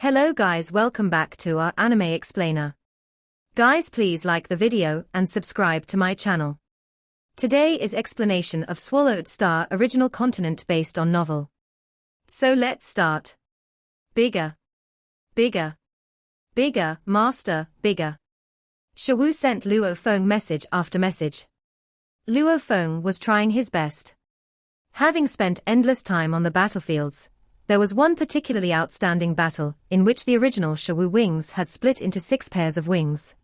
Hello guys, welcome back to our anime explainer. Guys, please like the video and subscribe to my channel. Today is explanation of Swallowed Star original continent based on novel. So let's start. Bigger. Bigger. Bigger, master, bigger. Shawu sent Luo Feng message after message. Luo Feng was trying his best. Having spent endless time on the battlefields, there was one particularly outstanding battle in which the original Shawu wings had split into 6 pairs of wings.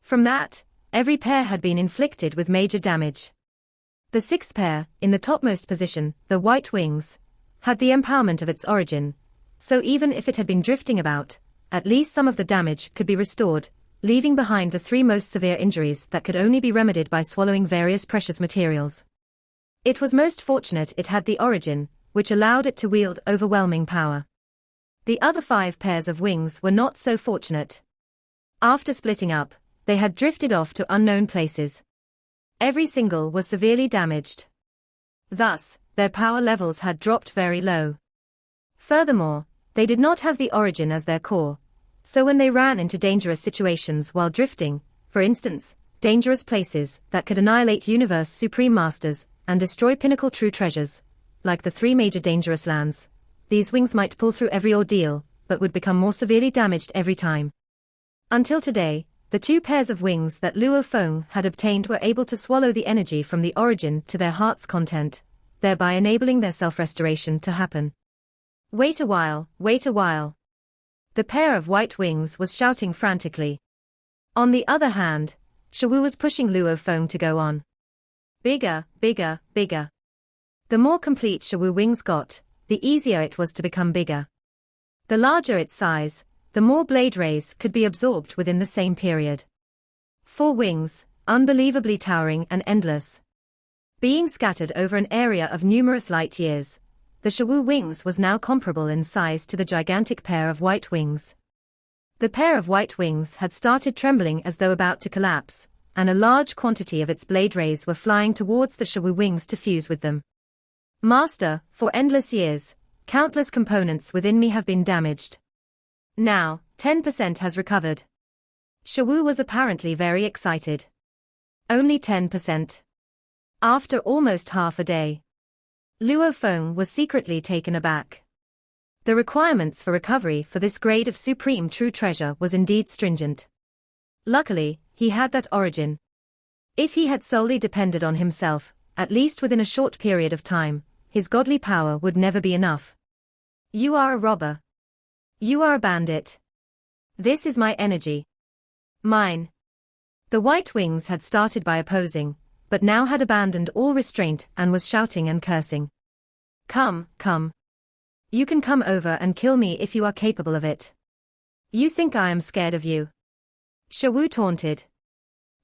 From that, every pair had been inflicted with major damage. The 6th pair, in the topmost position, the white wings, had the empowerment of its origin, so even if it had been drifting about, at least some of the damage could be restored, leaving behind the 3 most severe injuries that could only be remedied by swallowing various precious materials. It was most fortunate it had the origin, which allowed it to wield overwhelming power. The other 5 pairs of wings were not so fortunate. After splitting up, they had drifted off to unknown places. Every single was severely damaged. Thus, their power levels had dropped very low. Furthermore, they did not have the origin as their core, so when they ran into dangerous situations while drifting, for instance, dangerous places that could annihilate universe supreme masters and destroy pinnacle true treasures, like the 3 major dangerous lands, these wings might pull through every ordeal, but would become more severely damaged every time. Until today, the 2 pairs of wings that Luo Feng had obtained were able to swallow the energy from the origin to their heart's content, thereby enabling their self-restoration to happen. Wait a while, wait a while. The pair of white wings was shouting frantically. On the other hand, Shawu was pushing Luo Feng to go on. Bigger, bigger, bigger. The more complete Shawu wings got, the easier it was to become bigger. The larger its size, the more blade rays could be absorbed within the same period. 4 wings, unbelievably towering and endless. Being scattered over an area of numerous light years, the Shawu wings was now comparable in size to the gigantic pair of white wings. The pair of white wings had started trembling as though about to collapse, and a large quantity of its blade rays were flying towards the Shawu wings to fuse with them. Master, for endless years, countless components within me have been damaged. Now, 10% has recovered. Shawu was apparently very excited. Only 10%. After almost half a day. Luo Feng was secretly taken aback. The requirements for recovery for this grade of supreme true treasure was indeed stringent. Luckily, he had that origin. If he had solely depended on himself, at least within a short period of time, his godly power would never be enough. You are a robber. You are a bandit. This is my energy. Mine. The white wings had started by opposing, but now had abandoned all restraint and was shouting and cursing. Come, come. You can come over and kill me if you are capable of it. You think I am scared of you? Shawu taunted.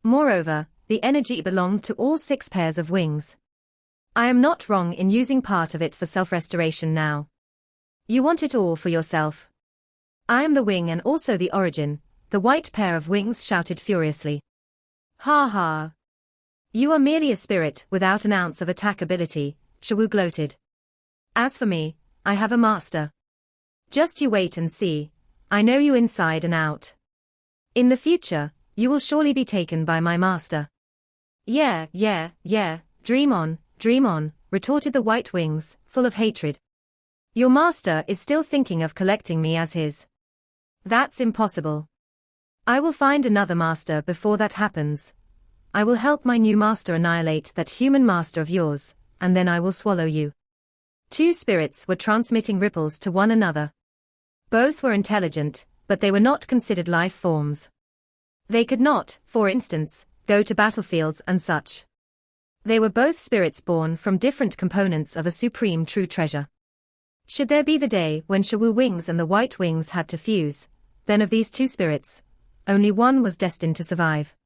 Moreover, the energy belonged to all 6 pairs of wings. I am not wrong in using part of it for self-restoration now. You want it all for yourself. I am the wing and also the origin, the white pair of wings shouted furiously. Ha ha. You are merely a spirit without an ounce of attack ability, Shawu gloated. As for me, I have a master. Just you wait and see, I know you inside and out. In the future, you will surely be taken by my master. Yeah, dream on, retorted the white wings, full of hatred. Your master is still thinking of collecting me as his. That's impossible. I will find another master before that happens. I will help my new master annihilate that human master of yours, and then I will swallow you. 2 spirits were transmitting ripples to one another. Both were intelligent, but they were not considered life forms. They could not, for instance, go to battlefields and such. They were both spirits born from different components of a supreme true treasure. Should there be the day when Shawu wings and the white wings had to fuse, then of these 2 spirits, only one was destined to survive.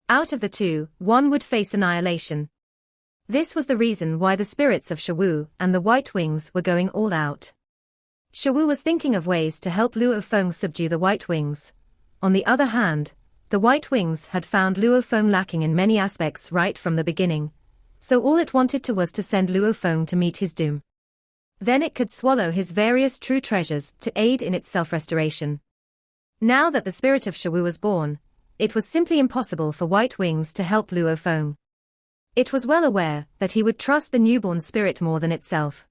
Out of the 2, one would face annihilation. This was the reason why the spirits of Shawu and the white wings were going all out. Shawu was thinking of ways to help Luo Feng subdue the white wings. On the other hand, the white wings had found Luo Feng lacking in many aspects right from the beginning, so all it wanted to was to send Luo Feng to meet his doom. Then it could swallow his various true treasures to aid in its self-restoration. Now that the spirit of Shawu was born, it was simply impossible for White Wings to help Luo Feng. It was well aware that he would trust the newborn spirit more than itself.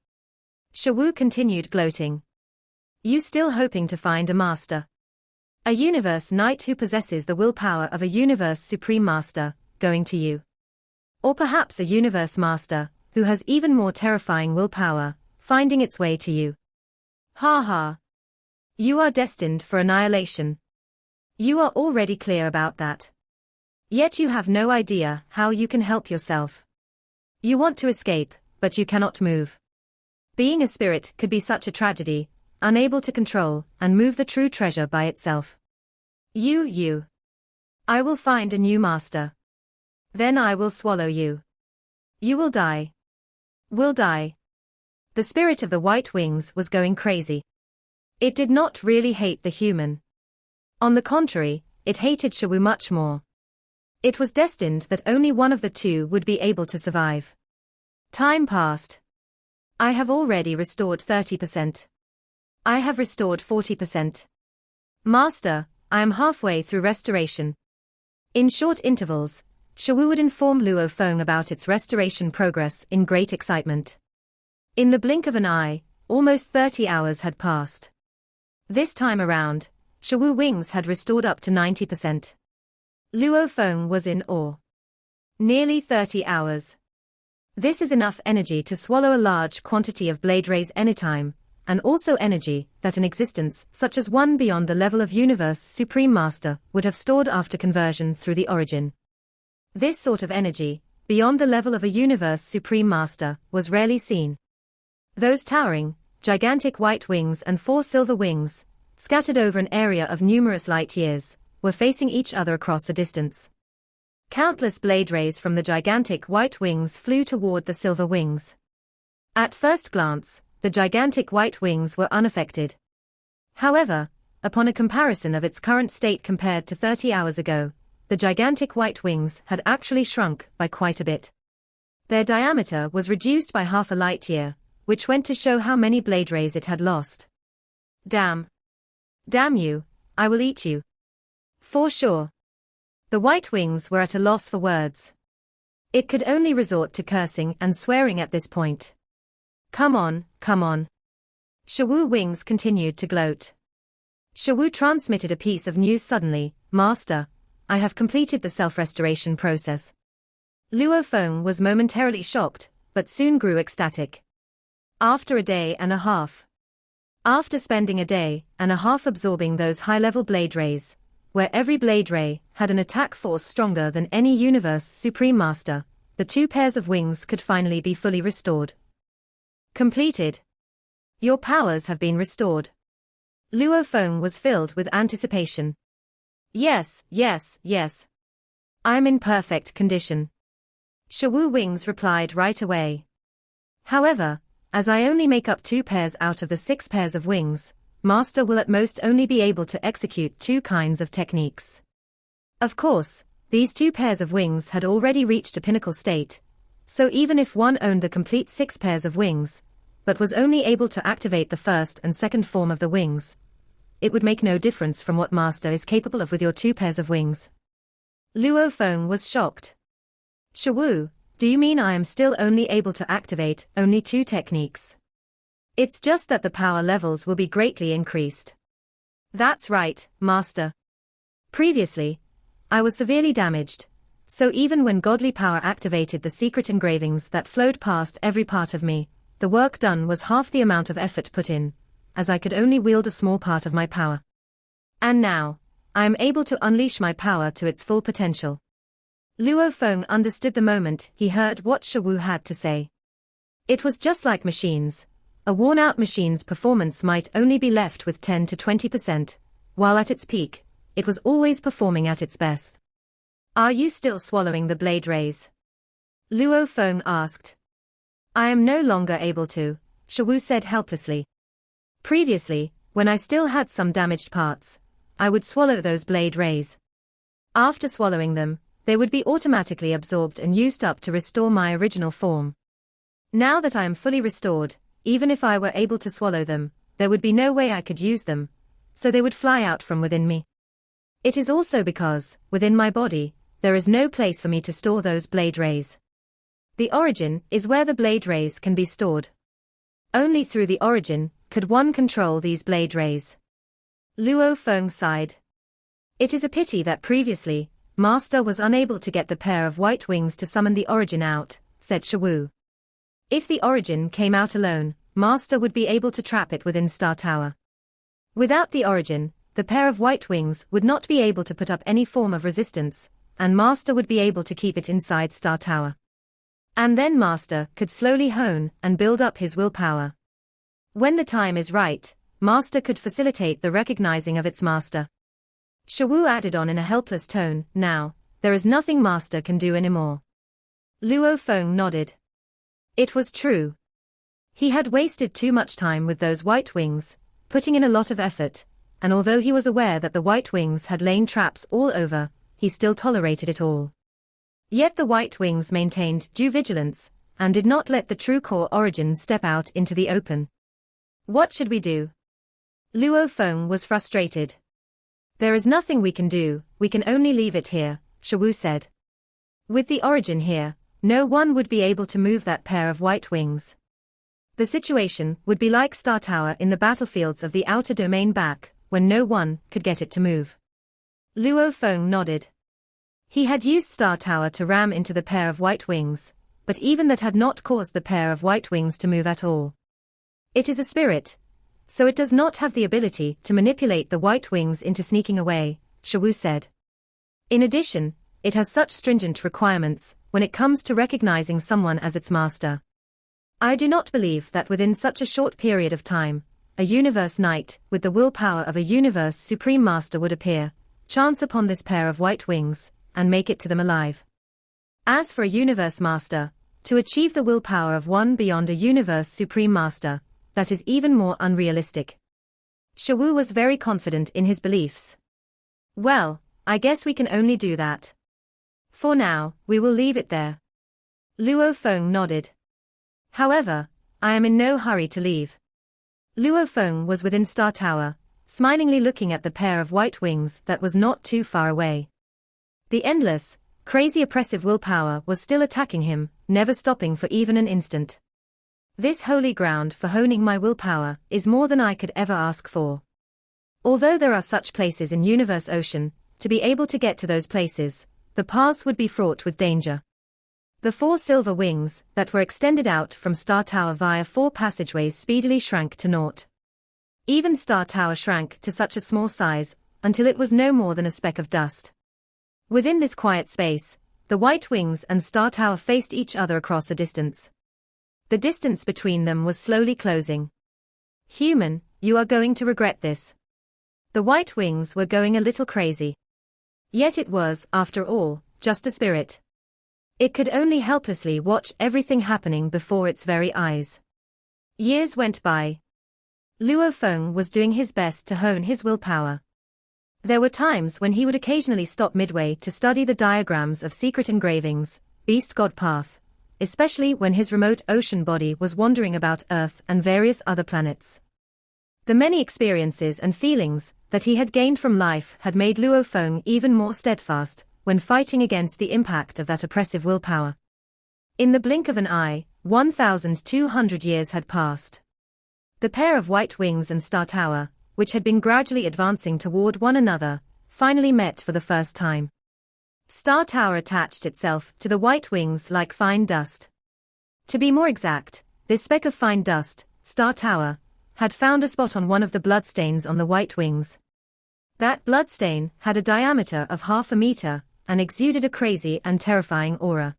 Shawu continued gloating. You still hoping to find a master? A universe knight who possesses the willpower of a universe supreme master, going to you? Or perhaps a universe master, who has even more terrifying willpower, finding its way to you? Ha ha. You are destined for annihilation. You are already clear about that. Yet you have no idea how you can help yourself. You want to escape, but you cannot move. Being a spirit could be such a tragedy, unable to control and move the true treasure by itself. You. I will find a new master. Then I will swallow you. You will die. Will die. The spirit of the White Wings was going crazy. It did not really hate the human. On the contrary, it hated Shawu much more. It was destined that only one of the two would be able to survive. Time passed. I have already restored 30%. I have restored 40%. Master, I am halfway through restoration. In short intervals, Shawu would inform Luo Feng about its restoration progress in great excitement. In the blink of an eye, almost 30 hours had passed. This time around, Shawu Wings had restored up to 90%. Luo Feng was in awe. Nearly 30 hours. This is enough energy to swallow a large quantity of blade rays anytime, and also energy that an existence such as one beyond the level of Universe Supreme Master would have stored after conversion through the origin. This sort of energy, beyond the level of a Universe Supreme Master, was rarely seen. Those towering, gigantic white wings and 4 silver wings, scattered over an area of numerous light years, were facing each other across a distance. Countless blade rays from the gigantic white wings flew toward the silver wings. At first glance, the gigantic white wings were unaffected. However, upon a comparison of its current state compared to 30 hours ago, the gigantic white wings had actually shrunk by quite a bit. Their diameter was reduced by half a light year, which went to show how many blade rays it had lost. Damn. Damn you, I will eat you. For sure. The white wings were at a loss for words. It could only resort to cursing and swearing at this point. Come on, come on. Shawu Wings continued to gloat. Shawu transmitted a piece of news suddenly. Master, I have completed the self-restoration process. Luo Feng was momentarily shocked, but soon grew ecstatic. After a day and a half. After spending a day and a half absorbing those high-level blade rays, where every blade ray had an attack force stronger than any Universe Supreme Master, the 2 pairs of wings could finally be fully restored. Completed. Your powers have been restored. Luo Feng was filled with anticipation. Yes. I am in perfect condition. Shawu Wings replied right away. However, as I only make up 2 pairs out of the 6 pairs of wings, Master will at most only be able to execute 2 kinds of techniques. Of course, these 2 pairs of wings had already reached a pinnacle state, so even if one owned the complete 6 pairs of wings, but was only able to activate the first and second form of the wings, it would make no difference from what Master is capable of with your 2 pairs of wings. Luo Feng was shocked. Shawu, do you mean I am still only able to activate only 2 techniques? It's just that the power levels will be greatly increased. That's right, Master. Previously, I was severely damaged, so even when godly power activated the secret engravings that flowed past every part of me, the work done was half the amount of effort put in, as I could only wield a small part of my power. And now, I am able to unleash my power to its full potential. Luo Feng understood the moment he heard what Shawu had to say. It was just like machines. A worn-out machine's performance might only be left with 10 to 20%, while at its peak, it was always performing at its best. Are you still swallowing the blade rays? Luo Feng asked. I am no longer able to, Shawu said helplessly. Previously, when I still had some damaged parts, I would swallow those blade rays. After swallowing them, they would be automatically absorbed and used up to restore my original form. Now that I am fully restored, even if I were able to swallow them, there would be no way I could use them, so they would fly out from within me. It is also because, within my body, there is no place for me to store those blade rays. The origin is where the blade rays can be stored. Only through the origin could one control these blade rays. Luo Feng sighed. It is a pity that previously, Master was unable to get the pair of white wings to summon the origin out, said Shawu. If the origin came out alone, Master would be able to trap it within Star Tower. Without the origin, the pair of white wings would not be able to put up any form of resistance, and Master would be able to keep it inside Star Tower. And then Master could slowly hone and build up his willpower. When the time is right, Master could facilitate the recognizing of its master. Shawu added on in a helpless tone, now, there is nothing Master can do anymore. Luo Feng nodded. It was true. He had wasted too much time with those white wings, putting in a lot of effort, and although he was aware that the white wings had lain traps all over, he still tolerated it all. Yet the white wings maintained due vigilance, and did not let the true core origin step out into the open. What should we do? Luo Feng was frustrated. There is nothing we can do, we can only leave it here, Shawu said. With the origin here, no one would be able to move that pair of white wings. The situation would be like Star Tower in the battlefields of the outer domain back, when no one could get it to move. Luo Feng nodded. He had used Star Tower to ram into the pair of white wings, but even that had not caused the pair of white wings to move at all. It is a spirit, so it does not have the ability to manipulate the white wings into sneaking away, Shawu said. In addition, it has such stringent requirements when it comes to recognizing someone as its master. I do not believe that within such a short period of time, a universe knight with the willpower of a universe supreme master would appear, chance upon this pair of white wings, and make it to them alive. As for a universe master, to achieve the willpower of one beyond a universe supreme master, that is even more unrealistic. Shawu was very confident in his beliefs. Well, I guess we can only do that. For now, we will leave it there. Luo Feng nodded. However, I am in no hurry to leave. Luo Feng was within Star Tower, smilingly looking at the pair of white wings that was not too far away. The endless, crazy oppressive willpower was still attacking him, never stopping for even an instant. This holy ground for honing my willpower is more than I could ever ask for. Although there are such places in Universe Ocean, to be able to get to those places, the paths would be fraught with danger. The 4 silver wings that were extended out from Star Tower via 4 passageways speedily shrank to naught. Even Star Tower shrank to such a small size, until it was no more than a speck of dust. Within this quiet space, the white wings and Star Tower faced each other across a distance. The distance between them was slowly closing. Human, you are going to regret this. The white wings were going a little crazy. Yet it was, after all, just a spirit. It could only helplessly watch everything happening before its very eyes. Years went by. Luo Feng was doing his best to hone his willpower. There were times when he would occasionally stop midway to study the diagrams of secret engravings, Beast God Path, especially when his remote ocean body was wandering about Earth and various other planets. The many experiences and feelings that he had gained from life had made Luo Feng even more steadfast when fighting against the impact of that oppressive willpower. In the blink of an eye, 1,200 years had passed. The pair of white wings and Star Tower, which had been gradually advancing toward one another, finally met for the first time. Star Tower attached itself to the white wings like fine dust. To be more exact, this speck of fine dust, Star Tower, had found a spot on one of the bloodstains on the white wings. That bloodstain had a diameter of 0.5 meter, and exuded a crazy and terrifying aura.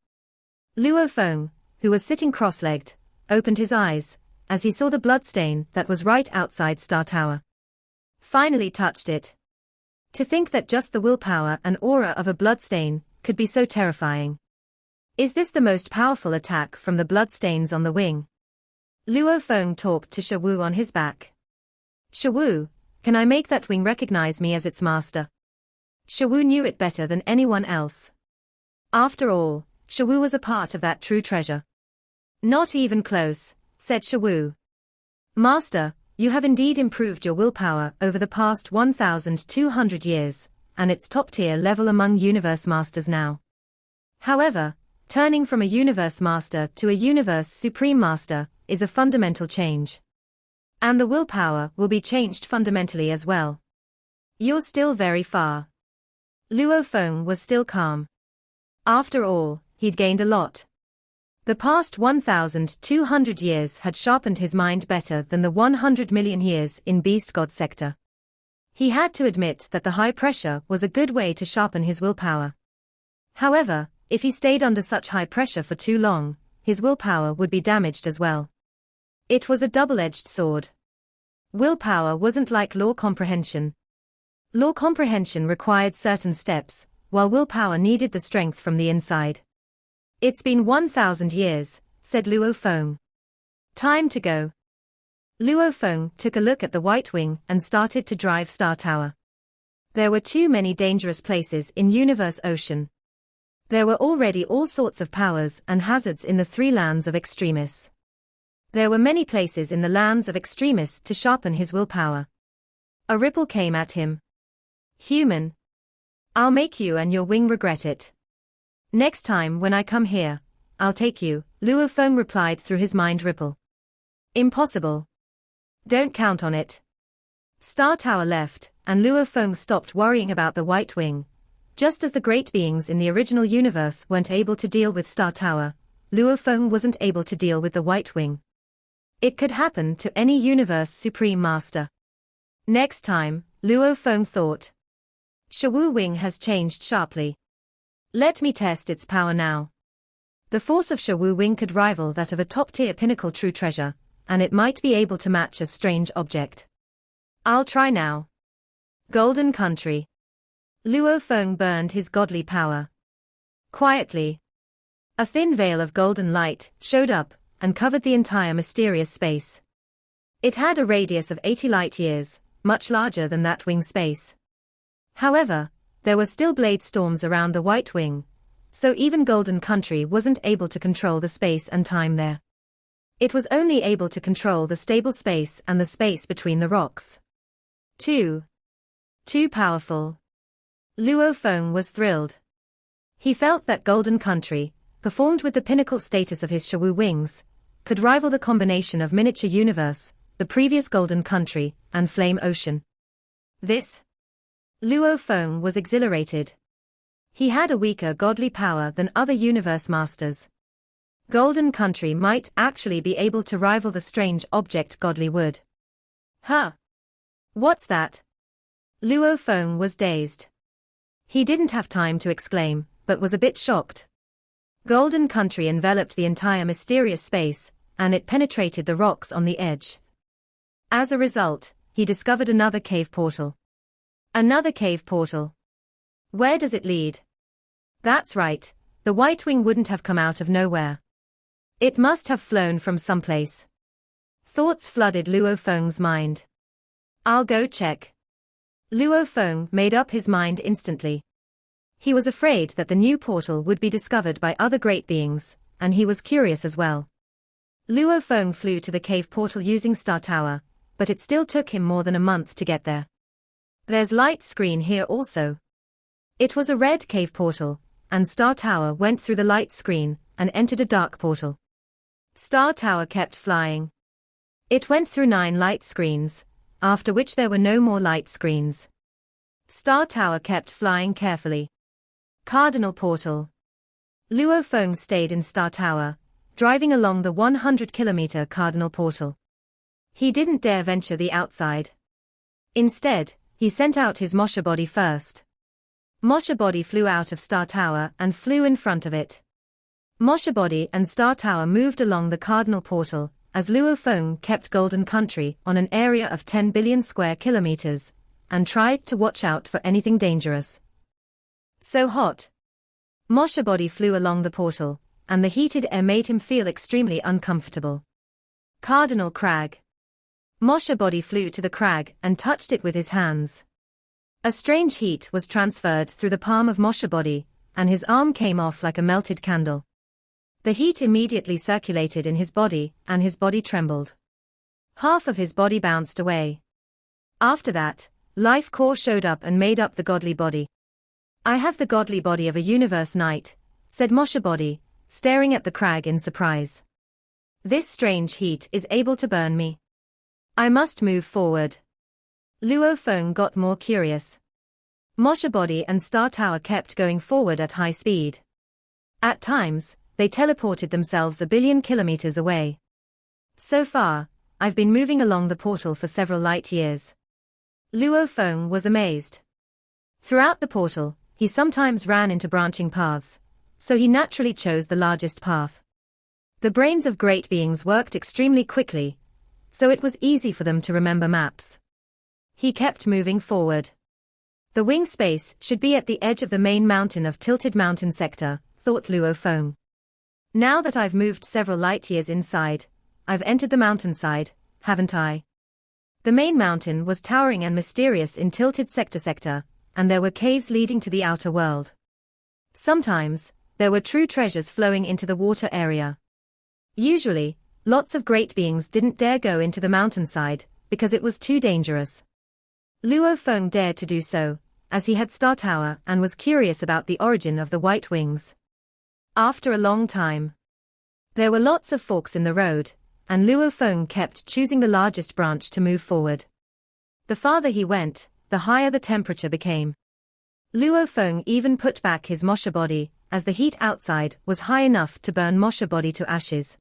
Luo Feng, who was sitting cross-legged, opened his eyes, as he saw the bloodstain that was right outside Star Tower. Finally touched it. To think that just the willpower and aura of a bloodstain could be so terrifying. Is this the most powerful attack from the bloodstains on the wing? Luo Feng talked to Shawu on his back. Shawu, can I make that wing recognize me as its master? Shawu knew it better than anyone else. After all, Shawu was a part of that true treasure. Not even close, said Shawu. Master, you have indeed improved your willpower over the past 1,200 years, and it's top-tier level among universe masters now. However, turning from a universe master to a universe supreme master is a fundamental change. And the willpower will be changed fundamentally as well. You're still very far. Luo Feng was still calm. After all, he'd gained a lot. The past 1,200 years had sharpened his mind better than the 100 million years in Beast God sector. He had to admit that the high pressure was a good way to sharpen his willpower. However, if he stayed under such high pressure for too long, his willpower would be damaged as well. It was a double-edged sword. Willpower wasn't like law comprehension. Law comprehension required certain steps, while willpower needed the strength from the inside. It's been 1,000 years, said Luo Feng. Time to go. Luo Feng took a look at the White Wing and started to drive Star Tower. There were too many dangerous places in Universe Ocean. There were already all sorts of powers and hazards in the three lands of Extremis. There were many places in the lands of Extremis to sharpen his willpower. A ripple came at him. Human. I'll make you and your wing regret it. Next time when I come here, I'll take you, Luo Feng replied through his mind ripple. Impossible. Don't count on it. Star Tower left, and Luo Feng stopped worrying about the White Wing. Just as the great beings in the original universe weren't able to deal with Star Tower, Luo Feng wasn't able to deal with the White Wing. It could happen to any universe supreme master. Next time, Luo Feng thought. Shawu Wing has changed sharply. Let me test its power now. The force of Shawu Wing could rival that of a top-tier pinnacle true treasure, and it might be able to match a strange object. I'll try now. Golden Country. Luo Feng burned his godly power. Quietly. A thin veil of golden light showed up and covered the entire mysterious space. It had a radius of 80 light-years, much larger than that wing space. However, there were still blade storms around the White Wing, so even Golden Country wasn't able to control the space and time there. It was only able to control the stable space and the space between the rocks. Too powerful. Luo Feng was thrilled. He felt that Golden Country, performed with the pinnacle status of his Shawu Wings, could rival the combination of Miniature Universe, the previous Golden Country, and Flame Ocean. Luo Feng was exhilarated. He had a weaker godly power than other universe masters. Golden Country might actually be able to rival the strange object godly would. Huh? What's that? Luo Feng was dazed. He didn't have time to exclaim, but was a bit shocked. Golden Country enveloped the entire mysterious space, and it penetrated the rocks on the edge. As a result, he discovered another cave portal. Another cave portal. Where does it lead? That's right, the White Wing wouldn't have come out of nowhere. It must have flown from someplace. Thoughts flooded Luo Feng's mind. I'll go check. Luo Feng made up his mind instantly. He was afraid that the new portal would be discovered by other great beings, and he was curious as well. Luo Feng flew to the cave portal using Star Tower, but it still took him more than a month to get there. There's light screen here also. It was a red cave portal, and Star Tower went through the light screen and entered a dark portal. Star Tower kept flying. It went through 9 light screens, after which there were no more light screens. Star Tower kept flying carefully. Cardinal Portal. Luo Feng stayed in Star Tower, driving along the 100-kilometer Cardinal Portal. He didn't dare venture the outside. Instead, he sent out his Mosha body first. Mosha body flew out of Star Tower and flew in front of it. Mosha body and Star Tower moved along the Cardinal Portal, as Luo Feng kept Golden Country on an area of 10 billion square kilometers, and tried to watch out for anything dangerous. So hot. Mosha body flew along the portal, and the heated air made him feel extremely uncomfortable. Cardinal Crag. Mosha body flew to the crag and touched it with his hands. A strange heat was transferred through the palm of Mosha body, and his arm came off like a melted candle. The heat immediately circulated in his body, and his body trembled. Half of his body bounced away. After that, life core showed up and made up the godly body. I have the godly body of a universe knight, said Moshe Body, staring at the crag in surprise. This strange heat is able to burn me. I must move forward. Luo Feng got more curious. Moshe Body and Star Tower kept going forward at high speed. At times, they teleported themselves 1 billion kilometers away. So far, I've been moving along the portal for several light years. Luo Feng was amazed. Throughout the portal, he sometimes ran into branching paths, so he naturally chose the largest path. The brains of great beings worked extremely quickly, so it was easy for them to remember maps. He kept moving forward. The wing space should be at the edge of the main mountain of Tilted Mountain Sector, thought Luo Feng. Now that I've moved several light years inside, I've entered the mountainside, haven't I? The main mountain was towering and mysterious in Tilted Sector, and there were caves leading to the outer world. Sometimes, there were true treasures flowing into the water area. Usually, lots of great beings didn't dare go into the mountainside, because it was too dangerous. Luo Feng dared to do so, as he had Star Tower and was curious about the origin of the white wings. After a long time, there were lots of forks in the road, and Luo Feng kept choosing the largest branch to move forward. The farther he went, the higher the temperature became. Luo Feng even put back his Moshe Body, as the heat outside was high enough to burn Moshe Body to ashes.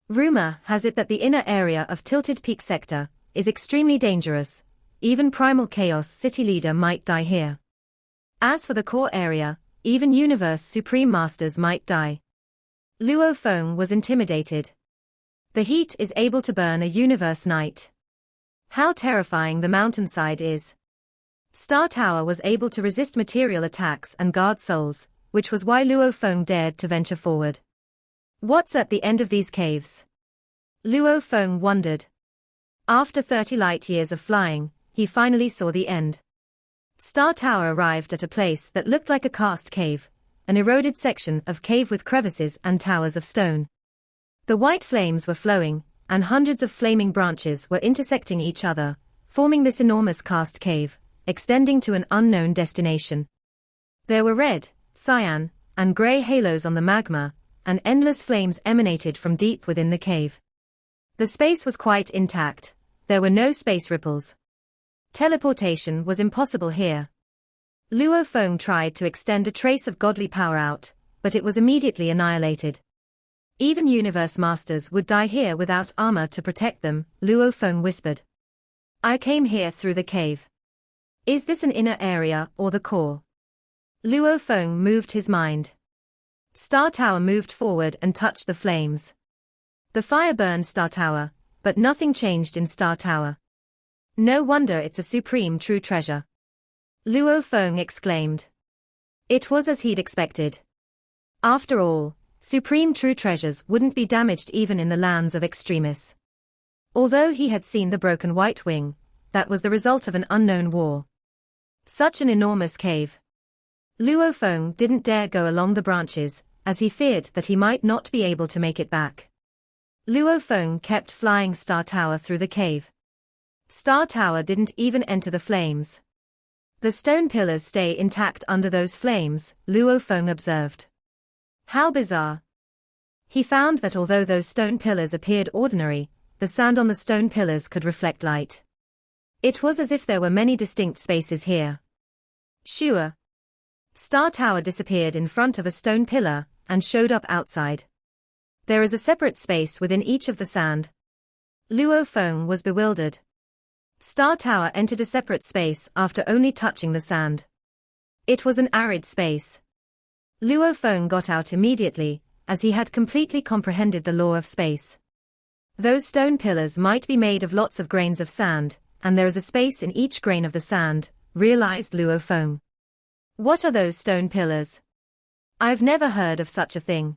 Rumor has it that the inner area of Tilted Peak Sector is extremely dangerous. Even Primal Chaos City Leader might die here. As for the core area, even Universe Supreme Masters might die. Luo Feng was intimidated. The heat is able to burn a Universe Knight. How terrifying the mountainside is. Star Tower was able to resist material attacks and guard souls, which was why Luo Feng dared to venture forward. What's at the end of these caves? Luo Feng wondered. After 30 light years of flying, he finally saw the end. Star Tower arrived at a place that looked like a karst cave, an eroded section of cave with crevices and towers of stone. The white flames were flowing, and hundreds of flaming branches were intersecting each other, forming this enormous karst cave, extending to an unknown destination. There were red, cyan, and grey halos on the magma, and endless flames emanated from deep within the cave. The space was quite intact. There were no space ripples. Teleportation was impossible here. Luo Feng tried to extend a trace of godly power out, but it was immediately annihilated. Even Universe Masters would die here without armor to protect them, Luo Feng whispered. I came here through the cave. Is this an inner area or the core? Luo Feng moved his mind. Star Tower moved forward and touched the flames. The fire burned Star Tower, but nothing changed in Star Tower. No wonder it's a supreme true treasure. Luo Feng exclaimed. It was as he'd expected. After all, supreme true treasures wouldn't be damaged even in the lands of extremis. Although he had seen the broken white wing, that was the result of an unknown war. Such an enormous cave. Luo Feng didn't dare go along the branches, as he feared that he might not be able to make it back. Luo Feng kept flying Star Tower through the cave. Star Tower didn't even enter the flames. The stone pillars stay intact under those flames, Luo Feng observed. How bizarre. He found that although those stone pillars appeared ordinary, the sand on the stone pillars could reflect light. It was as if there were many distinct spaces here. Sure. Star Tower disappeared in front of a stone pillar, and showed up outside. There is a separate space within each of the sand. Luo Feng was bewildered. Star Tower entered a separate space after only touching the sand. It was an arid space. Luo Feng got out immediately, as he had completely comprehended the law of space. Those stone pillars might be made of lots of grains of sand, and there is a space in each grain of the sand, realized Luo Feng. What are those stone pillars? I've never heard of such a thing.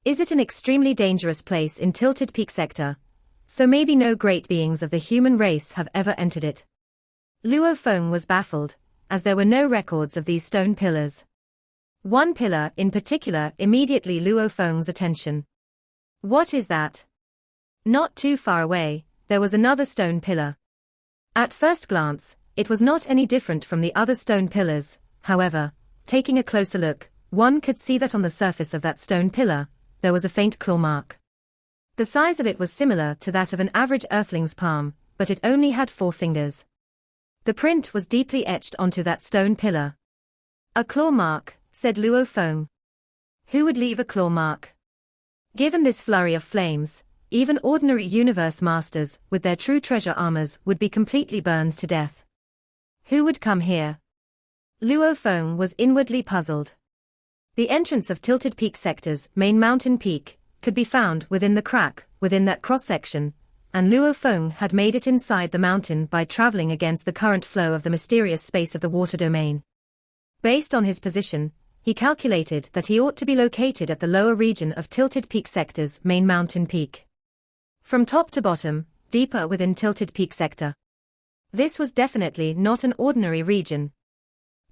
Is it an extremely dangerous place in Tilted Peak Sector? So maybe no great beings of the human race have ever entered it. Luo Feng was baffled, as there were no records of these stone pillars. One pillar in particular immediately Luo Feng's attention. What is that? Not too far away, there was another stone pillar. At first glance, it was not any different from the other stone pillars. However, taking a closer look, one could see that on the surface of that stone pillar, there was a faint claw mark. The size of it was similar to that of an average earthling's palm, but it only had 4 fingers. The print was deeply etched onto that stone pillar. "A claw mark," said Luo Feng. "Who would leave a claw mark?" Given this flurry of flames, even ordinary universe masters with their true treasure armors would be completely burned to death. Who would come here? Luo Feng was inwardly puzzled. The entrance of Tilted Peak Sector's main mountain peak could be found within the crack within that cross-section, and Luo Feng had made it inside the mountain by traveling against the current flow of the mysterious space of the water domain. Based on his position, he calculated that he ought to be located at the lower region of Tilted Peak Sector's main mountain peak. From top to bottom, deeper within Tilted Peak Sector. This was definitely not an ordinary region.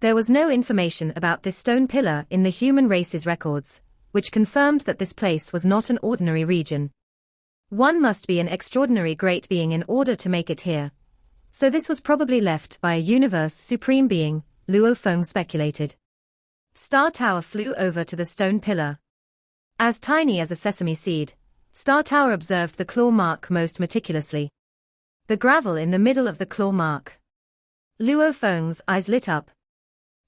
There was no information about this stone pillar in the human race's records, which confirmed that this place was not an ordinary region. One must be an extraordinary great being in order to make it here. So this was probably left by a universe supreme being, Luo Feng speculated. Star Tower flew over to the stone pillar. As tiny as a sesame seed, Star Tower observed the claw mark most meticulously. The gravel in the middle of the claw mark. Luo Feng's eyes lit up.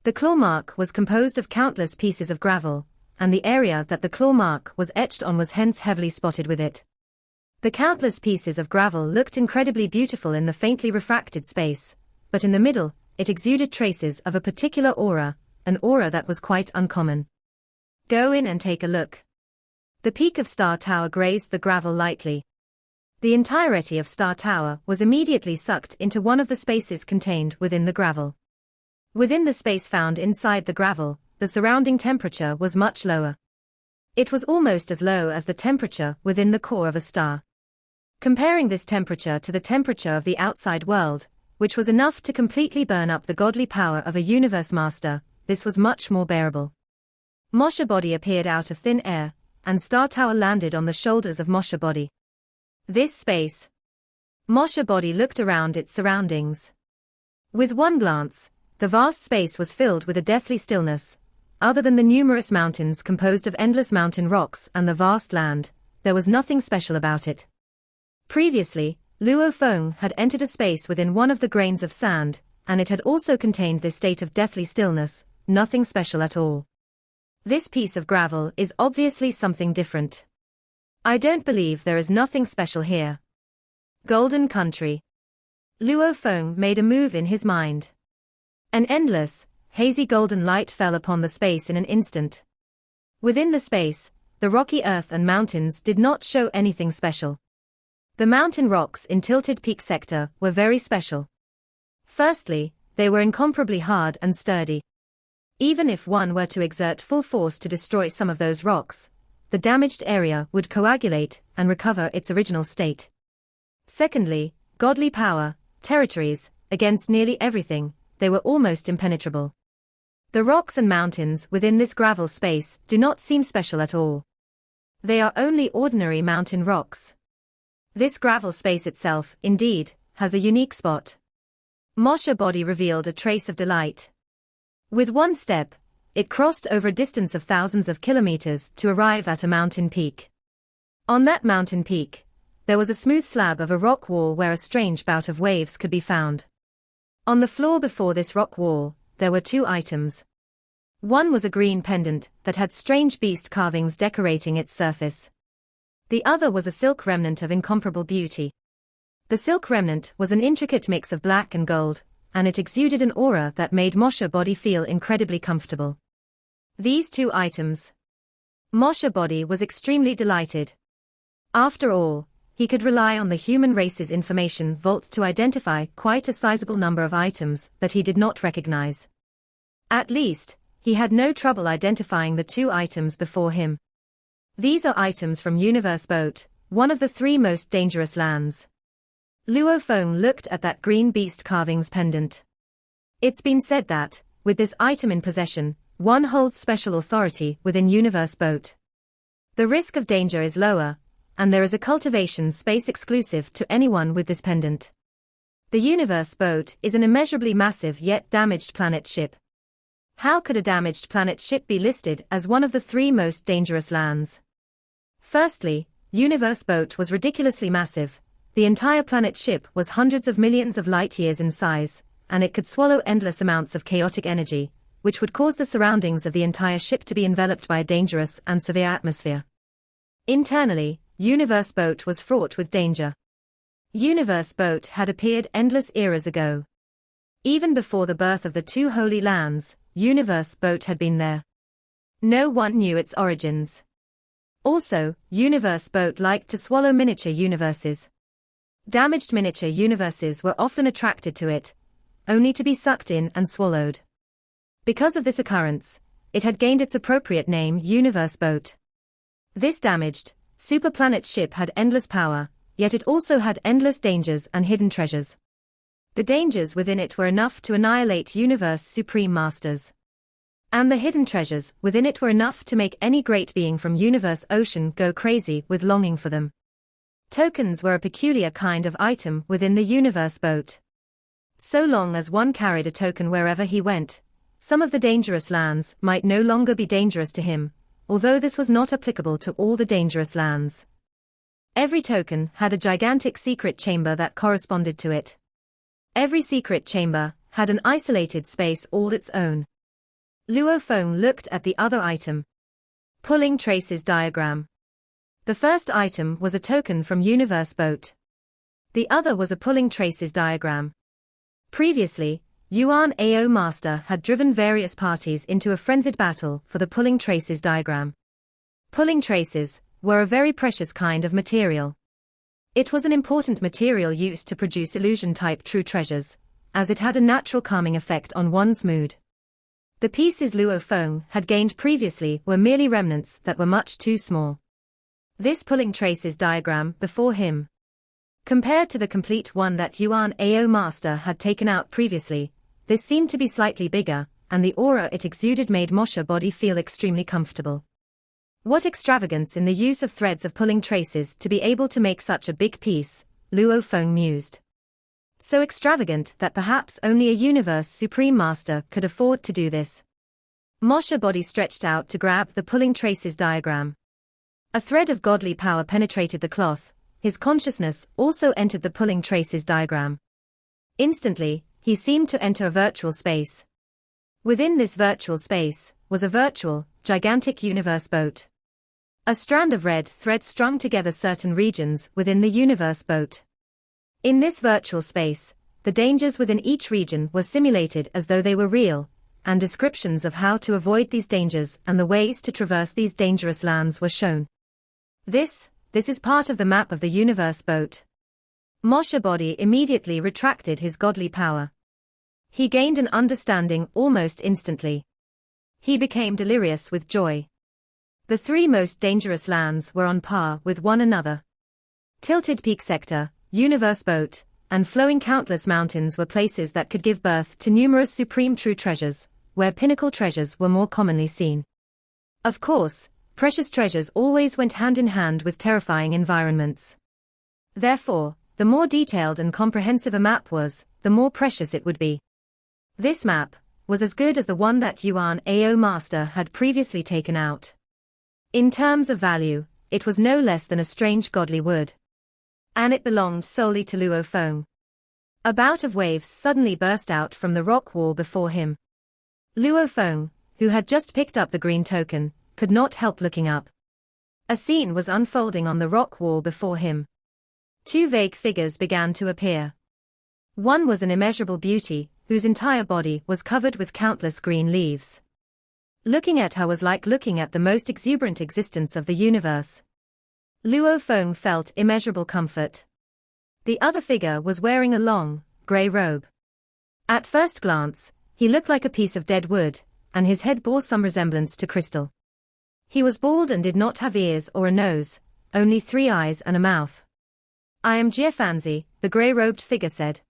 The claw mark was composed of countless pieces of gravel, and the area that the claw mark was etched on was hence heavily spotted with it. The countless pieces of gravel looked incredibly beautiful in the faintly refracted space, but in the middle, it exuded traces of a particular aura, an aura that was quite uncommon. Go in and take a look. The peak of Star Tower grazed the gravel lightly. The entirety of Star Tower was immediately sucked into one of the spaces contained within the gravel. Within the space found inside the gravel, the surrounding temperature was much lower. It was almost as low as the temperature within the core of a star. Comparing this temperature to the temperature of the outside world, which was enough to completely burn up the godly power of a universe master, this was much more bearable. Mosha Body appeared out of thin air, and Star Tower landed on the shoulders of Mosha Body. This space. Mosha Body looked around its surroundings. With one glance, the vast space was filled with a deathly stillness. Other than the numerous mountains composed of endless mountain rocks and the vast land, there was nothing special about it. Previously, Luo Feng had entered a space within one of the grains of sand, and it had also contained this state of deathly stillness, nothing special at all. This piece of gravel is obviously something different. I don't believe there is nothing special here. Golden Country. Luo Feng made a move in his mind. An endless, hazy golden light fell upon the space in an instant. Within the space, the rocky earth and mountains did not show anything special. The mountain rocks in Tilted Peak Sector were very special. Firstly, they were incomparably hard and sturdy. Even if one were to exert full force to destroy some of those rocks, the damaged area would coagulate and recover its original state. Secondly, godly power, territories, against nearly everything, they were almost impenetrable. The rocks and mountains within this gravel space do not seem special at all. They are only ordinary mountain rocks. This gravel space itself, indeed, has a unique spot. Mosha Body revealed a trace of delight. With one step, it crossed over a distance of thousands of kilometers to arrive at a mountain peak. On that mountain peak, there was a smooth slab of a rock wall where a strange bout of waves could be found. On the floor before this rock wall, there were 2 items. One was a green pendant that had strange beast carvings decorating its surface. The other was a silk remnant of incomparable beauty. The silk remnant was an intricate mix of black and gold, and it exuded an aura that made Mosha Body feel incredibly comfortable. These 2 items. Mosha Body was extremely delighted. After all, he could rely on the human race's information vault to identify quite a sizable number of items that he did not recognize. At least, he had no trouble identifying the 2 items before him. These are items from Universe Boat, one of the 3 most dangerous lands. Luo Feng looked at that green beast carvings pendant. It's been said that, with this item in possession, one holds special authority within Universe Boat. The risk of danger is lower, and there is a cultivation space exclusive to anyone with this pendant. The Universe Boat is an immeasurably massive yet damaged planet ship. How could a damaged planet ship be listed as one of the 3 most dangerous lands? Firstly, Universe Boat was ridiculously massive. The entire planet ship was hundreds of millions of light-years in size, and it could swallow endless amounts of chaotic energy, which would cause the surroundings of the entire ship to be enveloped by a dangerous and severe atmosphere. Internally, Universe Boat was fraught with danger. Universe Boat had appeared endless eras ago. Even before the birth of the 2 holy lands, Universe Boat had been there. No one knew its origins. Also, Universe Boat liked to swallow miniature universes. Damaged miniature universes were often attracted to it, only to be sucked in and swallowed. Because of this occurrence, it had gained its appropriate name, Universe Boat. This damaged, superplanet ship had endless power, yet it also had endless dangers and hidden treasures. The dangers within it were enough to annihilate Universe Supreme Masters. And the hidden treasures within it were enough to make any great being from Universe Ocean go crazy with longing for them. Tokens were a peculiar kind of item within the Universe Boat. So long as one carried a token wherever he went, some of the dangerous lands might no longer be dangerous to him, although this was not applicable to all the dangerous lands. Every token had a gigantic secret chamber that corresponded to it. Every secret chamber had an isolated space all its own. Luo Feng looked at the other item. Pulling Traces Diagram. The first item was a token from Universe Boat. The other was a Pulling Traces Diagram. Previously, Yuan Ao Master had driven various parties into a frenzied battle for the Pulling Traces Diagram. Pulling traces were a very precious kind of material. It was an important material used to produce illusion-type true treasures, as it had a natural calming effect on one's mood. The pieces Luo Feng had gained previously were merely remnants that were much too small. This Pulling Traces Diagram before him, compared to the complete one that Yuan Ao Master had taken out previously, this seemed to be slightly bigger, and the aura it exuded made Moshe body feel extremely comfortable. What extravagance in the use of threads of pulling traces to be able to make such a big piece, Luo Feng mused. So extravagant that perhaps only a Universe Supreme Master could afford to do this. Moshe body stretched out to grab the Pulling Traces Diagram. A thread of godly power penetrated the cloth. His consciousness also entered the Pulling Traces Diagram. Instantly, he seemed to enter a virtual space. Within this virtual space was a virtual, gigantic Universe Boat. A strand of red thread strung together certain regions within the Universe Boat. In this virtual space, the dangers within each region were simulated as though they were real, and descriptions of how to avoid these dangers and the ways to traverse these dangerous lands were shown. This is part of the map of the Universe Boat. Moshe body immediately retracted his godly power. He gained an understanding almost instantly. He became delirious with joy. The 3 most dangerous lands were on par with one another. Tilted Peak Sector, Universe Boat, and flowing countless mountains were places that could give birth to numerous supreme true treasures, where pinnacle treasures were more commonly seen. Of course, precious treasures always went hand in hand with terrifying environments. Therefore, the more detailed and comprehensive a map was, the more precious it would be. This map was as good as the one that Yuan Ao Master had previously taken out. In terms of value, it was no less than a strange godly wood. And it belonged solely to Luo Feng. A bout of waves suddenly burst out from the rock wall before him. Luo Feng, who had just picked up the green token, could not help looking up. A scene was unfolding on the rock wall before him. 2 vague figures began to appear. One was an immeasurable beauty, whose entire body was covered with countless green leaves. Looking at her was like looking at the most exuberant existence of the universe. Luo Feng felt immeasurable comfort. The other figure was wearing a long, grey robe. At first glance, he looked like a piece of dead wood, and his head bore some resemblance to crystal. He was bald and did not have ears or a nose, only 3 eyes and a mouth. "I am Jie Fanzi," the grey-robed figure said.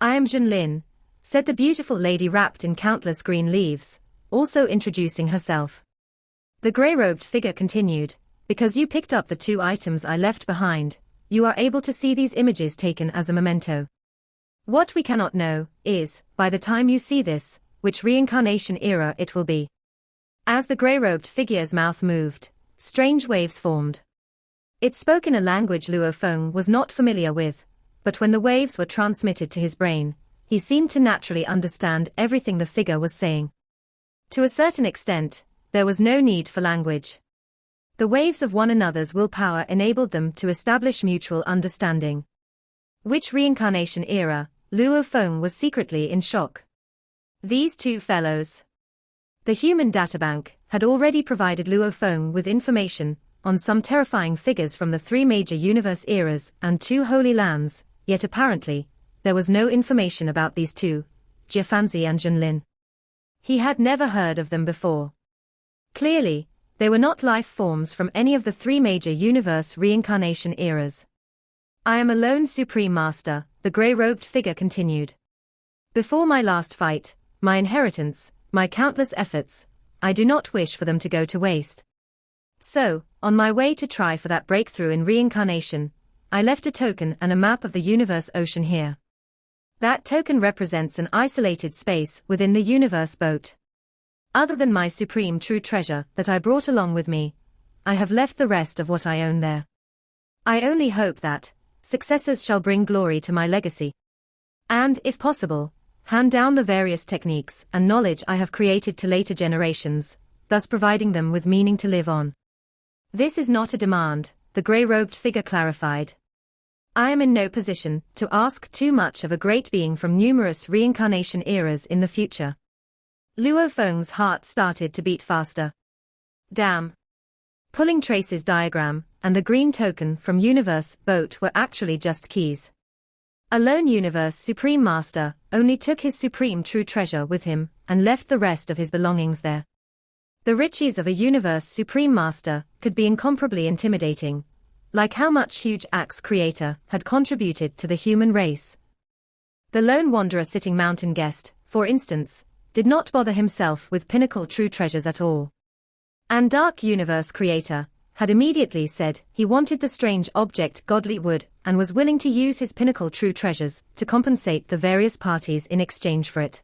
"I am Junlin," said the beautiful lady wrapped in countless green leaves, also introducing herself. The grey-robed figure continued, Because you picked up the 2 items I left behind, you are able to see these images taken as a memento. What we cannot know is, by the time you see this, which reincarnation era it will be. As the grey-robed figure's mouth moved, strange waves formed. It spoke in a language Luo Feng was not familiar with, but when the waves were transmitted to his brain, he seemed to naturally understand everything the figure was saying. To a certain extent, there was no need for language. The waves of one another's willpower enabled them to establish mutual understanding. Which reincarnation era? Luo Feng was secretly in shock. These 2 fellows. The human databank had already provided Luo Feng with information on some terrifying figures from the 3 major universe eras and 2 holy lands, yet apparently, there was no information about these 2, Jiafanzi and Junlin. He had never heard of them before. Clearly, they were not life forms from any of the 3 major universe reincarnation eras. I am a lone supreme master, the grey-robed figure continued. Before my last fight, my inheritance, my countless efforts, I do not wish for them to go to waste. So, on my way to try for that breakthrough in reincarnation, I left a token and a map of the universe ocean here. That token represents an isolated space within the universe boat. Other than my supreme true treasure that I brought along with me, I have left the rest of what I own there. I only hope that successors shall bring glory to my legacy. And, if possible, hand down the various techniques and knowledge I have created to later generations, thus providing them with meaning to live on. This is not a demand, the grey-robed figure clarified. I am in no position to ask too much of a great being from numerous reincarnation eras in the future. Luo Feng's heart started to beat faster. Damn. Pulling Trace's diagram and the green token from Universe Boat were actually just keys. A lone Universe Supreme Master only took his supreme true treasure with him and left the rest of his belongings there. The riches of a Universe Supreme Master could be incomparably intimidating, like how much huge Axe Creator had contributed to the human race. The lone wanderer sitting mountain guest, for instance, did not bother himself with pinnacle true treasures at all. And Dark Universe Creator had immediately said he wanted the strange object Godly Wood and was willing to use his pinnacle true treasures to compensate the various parties in exchange for it.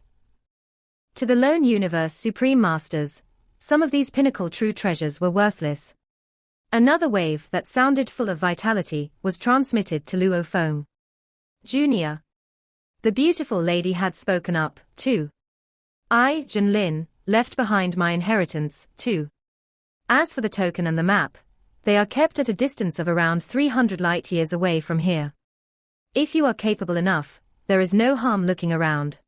To the lone Universe Supreme Masters, some of these pinnacle true treasures were worthless. Another wave that sounded full of vitality was transmitted to Luo Feng. Junior. The beautiful lady had spoken up, too. I, Junlin, left behind my inheritance, too. As for the token and the map, they are kept at a distance of around 300 light-years away from here. If you are capable enough, there is no harm looking around.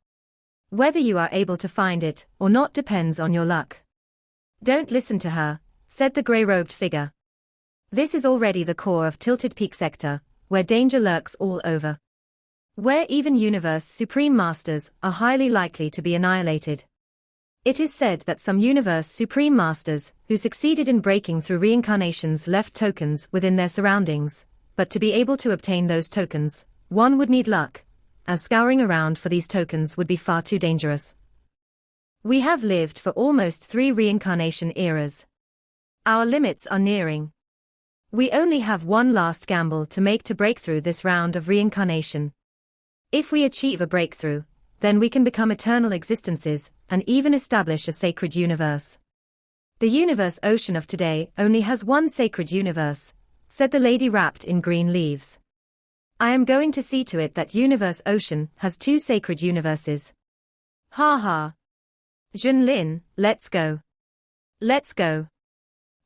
Whether you are able to find it or not depends on your luck. Don't listen to her, said the grey-robed figure. This is already the core of Tilted Peak Sector, where danger lurks all over. Where even Universe Supreme Masters are highly likely to be annihilated. It is said that some Universe Supreme Masters who succeeded in breaking through reincarnations left tokens within their surroundings, but to be able to obtain those tokens, one would need luck, as scouring around for these tokens would be far too dangerous. We have lived for almost 3 reincarnation eras. Our limits are nearing. We only have one last gamble to make to break through this round of reincarnation. If we achieve a breakthrough, then we can become eternal existences and even establish a sacred universe. The universe ocean of today only has one sacred universe, said the lady wrapped in green leaves. I am going to see to it that universe ocean has 2 sacred universes. Ha ha. Junlin, let's go. Let's go.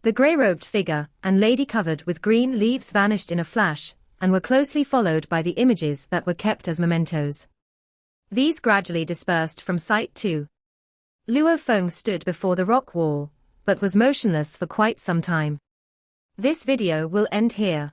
The grey-robed figure and lady covered with green leaves vanished in a flash, and were closely followed by the images that were kept as mementos. These gradually dispersed from sight too. Luo Feng stood before the rock wall, but was motionless for quite some time. This video will end here.